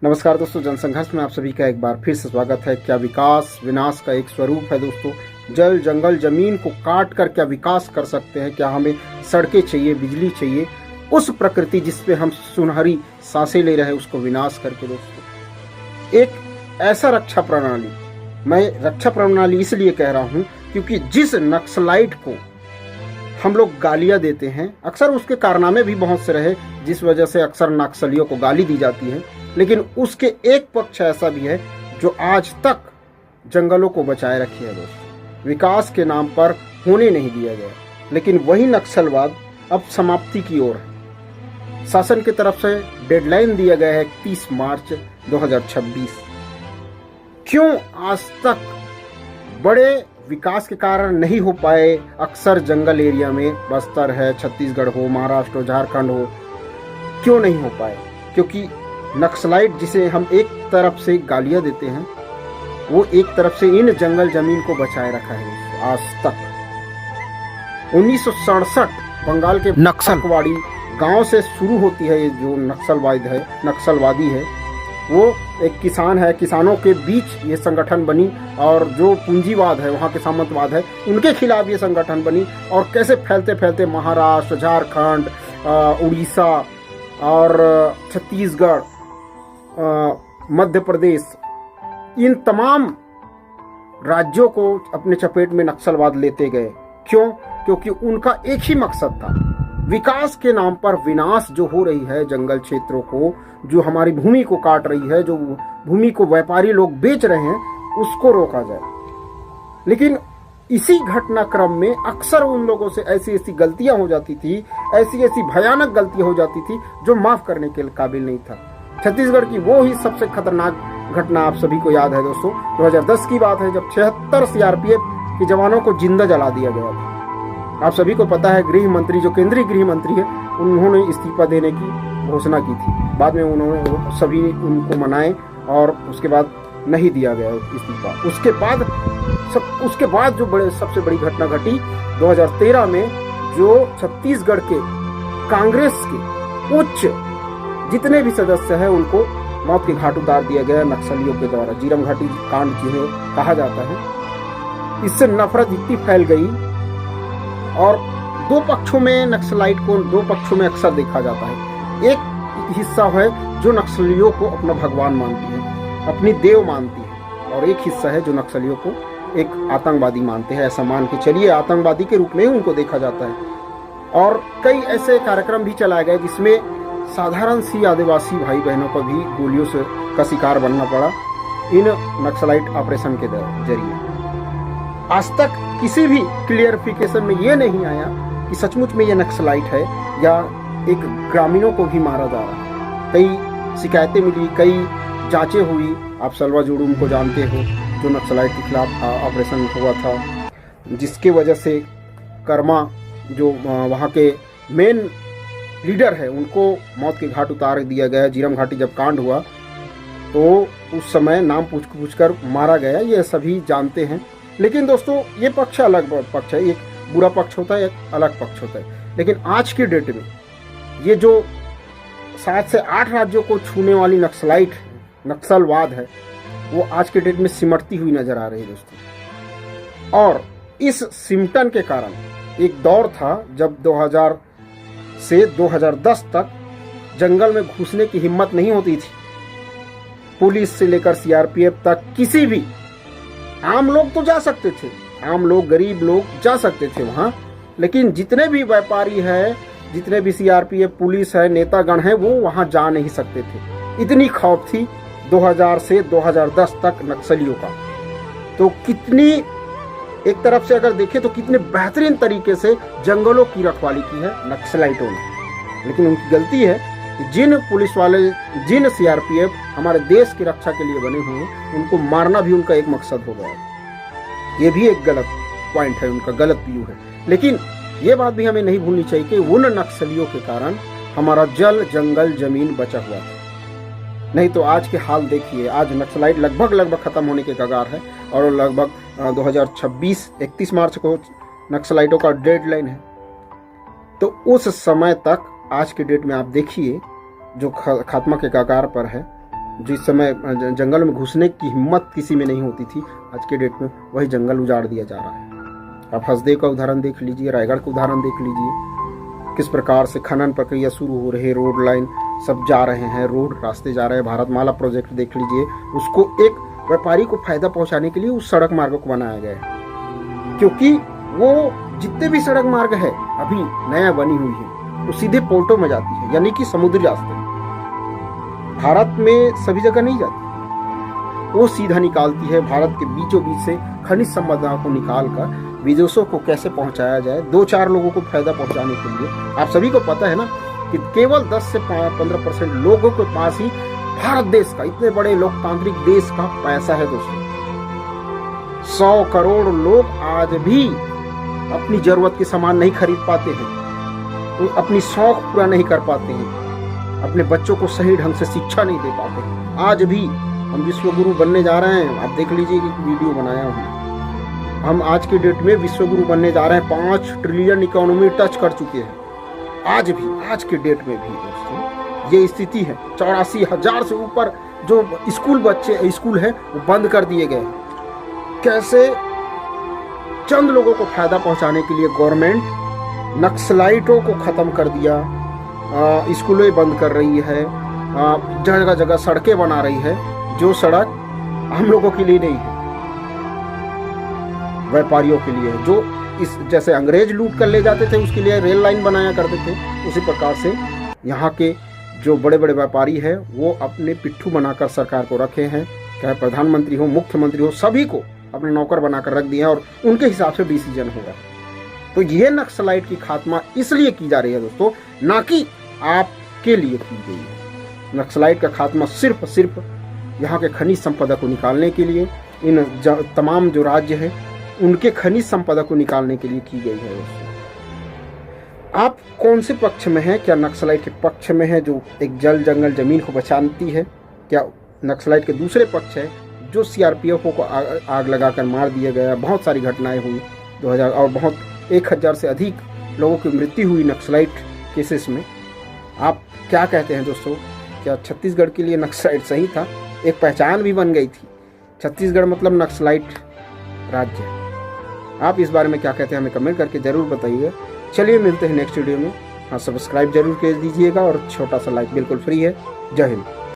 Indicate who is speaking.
Speaker 1: नमस्कार दोस्तों, जनसंघर्ष में आप सभी का एक बार फिर से स्वागत है। क्या विकास विनाश का एक स्वरूप है दोस्तों? जल जंगल जमीन को काट कर क्या विकास कर सकते हैं? क्या हमें सड़कें चाहिए, बिजली चाहिए? उस प्रकृति जिसपे हम सुनहरी सांसें ले रहे हैं उसको विनाश करके दोस्तों एक ऐसा रक्षा प्रणाली, मैं रक्षा प्रणाली इसलिए कह रहा हूं क्योंकि जिस नक्सलाइट को हम लोग गालियां देते हैं, अक्सर उसके कारनामे भी बहुत से रहे जिस वजह से अक्सर नक्सलियों को गाली दी जाती है, लेकिन उसके एक पक्ष ऐसा भी है जो आज तक जंगलों को बचाए रखे है दोस्तों। विकास के नाम पर होने नहीं दिया गया, लेकिन वही नक्सलवाद अब समाप्ति की ओर है। शासन की तरफ से डेडलाइन दिया गया है 31 मार्च 2026। क्यों आज तक बड़े विकास के कारण नहीं हो पाए? अक्सर जंगल एरिया में बस्तर है, छत्तीसगढ़ हो, महाराष्ट्र हो, झारखंड हो, क्यों नहीं हो पाए? क्योंकि नक्सलाइट जिसे हम एक तरफ से गालियां देते हैं, वो एक तरफ से इन जंगल जमीन को बचाए रखा है आज तक। 1967 बंगाल के नक्सलवाड़ी गांव से शुरू होती है। ये जो नक्सलवादी है वो एक किसान है, किसानों के बीच ये संगठन बनी, और जो पूंजीवाद है वहाँ के सामंतवाद है उनके खिलाफ ये संगठन बनी, और कैसे फैलते फैलते महाराष्ट्र, झारखंड, उड़ीसा और छत्तीसगढ़, मध्य प्रदेश, इन तमाम राज्यों को अपने चपेट में नक्सलवाद लेते गए। क्यों? क्योंकि उनका एक ही मकसद था, विकास के नाम पर विनाश जो हो रही है जंगल क्षेत्रों को, जो हमारी भूमि को काट रही है, जो भूमि को व्यापारी लोग बेच रहे हैं, उसको रोका जाए। लेकिन इसी घटनाक्रम में अक्सर उन लोगों से ऐसी ऐसी गलतियां हो जाती थी, ऐसी ऐसी भयानक गलतियां हो जाती थी जो माफ करने के काबिल नहीं था। छत्तीसगढ़ की वो ही सबसे खतरनाक घटना आप सभी को याद है दोस्तों, 2010 की बात है, जब 76 सीआरपीएफ के जवानों को जिंदा जला दिया गया था। आप सभी को पता है, गृह मंत्री, जो केंद्रीय गृह मंत्री है, उन्होंने इस्तीफा देने की घोषणा की थी। बाद में उन्होंने सभी उनको मनाए और उसके बाद नहीं दिया गया इस्तीफा। उसके बाद जो सबसे बड़ी घटना घटी 2013 में, जो छत्तीसगढ़ के कांग्रेस के उच्च जितने भी सदस्य हैं उनको मौत के घाट उतार दिया गया नक्सलियों के द्वारा। जीरम घाटी कांड जिन्हें कहा जाता है। इससे नफरत इतनी फैल गई, और दो पक्षों में नक्सलाइट को दो पक्षों में अक्सर देखा जाता है। एक हिस्सा है जो नक्सलियों को अपना भगवान मानती है, अपनी देव मानती है, और एक हिस्सा है जो नक्सलियों को एक आतंकवादी मानते हैं। ऐसा मान के चलिए, आतंकवादी के रूप में ही उनको देखा जाता है। और कई ऐसे कार्यक्रम भी चलाए गए जिसमें साधारण सी आदिवासी भाई बहनों को भी गोलियों से का शिकार बनना पड़ा इन नक्सलाइट ऑपरेशन के जरिए। आज तक किसी भी क्लियरिफिकेशन में ये नहीं आया कि सचमुच में ये नक्सलाइट है या एक ग्रामीणों को भी मारा जा रहा है। कई शिकायतें मिली, कई जांचें हुई। आप सलवा जुड़ूम को जानते हो, जो नक्सलाइट के खिलाफ ऑपरेशन हुआ था, जिसके वजह से कर्मा, जो वहाँ के मेन लीडर है, उनको मौत के घाट उतार दिया गया। जीरम घाटी जब कांड हुआ तो उस समय नाम पूछ कर मारा गया, ये सभी जानते हैं। लेकिन दोस्तों, ये पक्ष अलग पक्ष है, एक बुरा पक्ष होता है, एक अलग पक्ष होता है। लेकिन आज की डेट में ये जो 7 से 8 राज्यों को छूने वाली नक्सलवाद है, वो आज के डेट में सिमटती हुई नजर आ रही है दोस्तों। और इस सिमटन के कारण एक दौर था जब 2000 से 2010 तक जंगल में घुसने की हिम्मत नहीं होती थी। पुलिस से लेकर सीआरपीएफ तक किसी भी आम लोग तो जा सकते थे, आम लोग, गरीब लोग जा सकते थे वहां, लेकिन जितने भी व्यापारी है, जितने भी सीआरपीएफ, पुलिस है, नेतागण है, वो वहां जा नहीं सकते थे। इतनी खौफ थी 2000 से 2010 तक नक्सलियों का। तो कितनी, एक तरफ से अगर देखें तो कितने बेहतरीन तरीके से जंगलों की रखवाली की है नक्सलाइटों ने। लेकिन उनकी गलती है कि जिन पुलिस वाले, जिन सीआरपीएफ हमारे देश की रक्षा के लिए बने हुए हैं, उनको मारना भी उनका एक मकसद हो गया। ये भी एक गलत पॉइंट है, उनका गलत व्यू है। लेकिन ये बात भी हमें नहीं भूलनी चाहिए कि उन नक्सलियों के कारण हमारा जल जंगल जमीन बचा हुआ था। नहीं तो आज के हाल देखिए, आज नक्सलाइट लगभग खत्म होने के कगार है, और लगभग 2026 31 मार्च को नक्सलाइटों का डेडलाइन है। तो उस समय तक आज के डेट में आप देखिए जो खात्मा के कगार पर है, जिस समय जंगल में घुसने की हिम्मत किसी में नहीं होती थी, आज के डेट में वही जंगल उजाड़ दिया जा रहा है। आप हसदेव का उदाहरण देख लीजिए, रायगढ़ का उदाहरण देख लीजिए, किस प्रकार से खनन प्रक्रिया शुरू हो रही है, रोड लाइन सब जा रहे हैं, रोड रास्ते जा रहे हैं। भारतमाला प्रोजेक्ट देख लीजिए, उसको एक व्यापारी को फायदा पहुंचाने के लिए उस सड़क मार्ग को बनाया गया है, क्योंकि वो जितने भी सड़क मार्ग है अभी नया बनी हुई है वो सीधे पोर्टों में जाती है, यानी कि समुद्री रास्ते। भारत में सभी जगह नहीं जाती, वो सीधा निकालती है भारत के बीचों बीच से खनिज संपदा को निकाल कर विदेशों को कैसे पहुंचाया जाए, 2-4 लोगों को फायदा पहुंचाने के लिए। आप सभी को पता है ना कि केवल 10 से 15% लोगों के पास ही भारत देश का, इतने बड़े लोकतांत्रिक देश का पैसा है दोस्तों। 100 करोड़ लोग आज भी अपनी जरूरत के सामान नहीं खरीद पाते हैं, तो अपनी शौक पूरा नहीं कर पाते हैं, अपने बच्चों को सही ढंग से शिक्षा नहीं दे पाते। आज भी हम विश्वगुरु बनने जा रहे हैं। आप देख लीजिए कि वीडियो बनाया हूँ, हम आज की डेट में विश्वगुरु बनने जा रहे हैं, 5 ट्रिलियन इकोनॉमी टच कर चुके हैं। आज भी, आज के डेट में भी दोस्तों ये स्थिति है। 84,000 से ऊपर जो स्कूल है वो बंद कर दिए गए। कैसे चंद लोगों को फायदा पहुंचाने के लिए गवर्नमेंट नक्सलाइटों को खत्म कर दिया, स्कूलें बंद कर रही है, जगह जगह सड़कें बना रही है, जो सड़क हम लोगों के लिए नहीं है, व्यापारियों के लिए, जो इस जैसे अंग्रेज लूट कर ले जाते थे उसके लिए रेल लाइन बनाया करते थे, उसी प्रकार से यहाँ के जो बड़े बड़े व्यापारी हैं वो अपने पिट्ठू बनाकर सरकार को रखे हैं, चाहे प्रधानमंत्री हो, मुख्यमंत्री हो, सभी को अपने नौकर बनाकर रख दिए और उनके हिसाब से डिसीजन होगा। तो ये नक्सलाइट की खात्मा इसलिए की जा रही है दोस्तों, ना कि आपके लिए की गई है। नक्सलाइट का खात्मा सिर्फ यहाँ के खनिज संपदा को निकालने के लिए, इन तमाम जो राज्य है उनके खनिज संपदा को निकालने के लिए की गई है दोस्तों। आप कौन से पक्ष में हैं? क्या नक्सलाइट के पक्ष में है जो एक जल जंगल जमीन को बचाती है? क्या नक्सलाइट के दूसरे पक्ष है जो सीआरपीएफ को आग लगाकर मार दिया गया? बहुत सारी घटनाएं हुई 2000 और बहुत 1000 से अधिक लोगों की मृत्यु हुई नक्सलाइट केसेस में। आप क्या कहते हैं दोस्तों? क्या छत्तीसगढ़ के लिए नक्सलाइट सही था? एक पहचान भी बन गई थी, छत्तीसगढ़ मतलब नक्सलाइट राज्य। आप इस बारे में क्या कहते हैं हमें कमेंट करके जरूर बताइएगा। चलिए मिलते हैं नेक्स्ट वीडियो में। हाँ, सब्सक्राइब जरूर कर दीजिएगा और छोटा सा लाइक बिल्कुल फ्री है। जय हिंद।